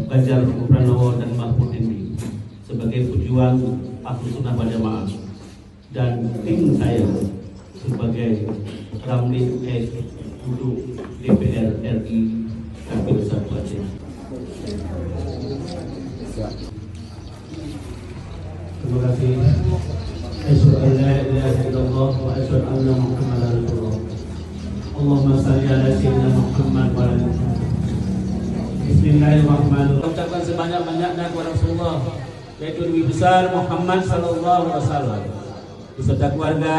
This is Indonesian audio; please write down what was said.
Ganjar Pranowo dan Mahfud MD sebagai pejuang Ahlus Sunnah wal Jamaah, dan tim saya sebagai Ramli S untuk DPR RI Dapil 1 Aceh. Terima kasih. Asyhadu an la ilaha illallah wa asyhadu anna Muhammadar Rasulullah. Allahumma shalli ala sayyidina Muhammad wa ala alihi. Bismillahirrahmanirrahim. Ucapkan sebanyak-banyaknya kepada Rasulullah, yaitu Nabi besar Muhammad sallallahu alaihi wasallam beserta keluarga.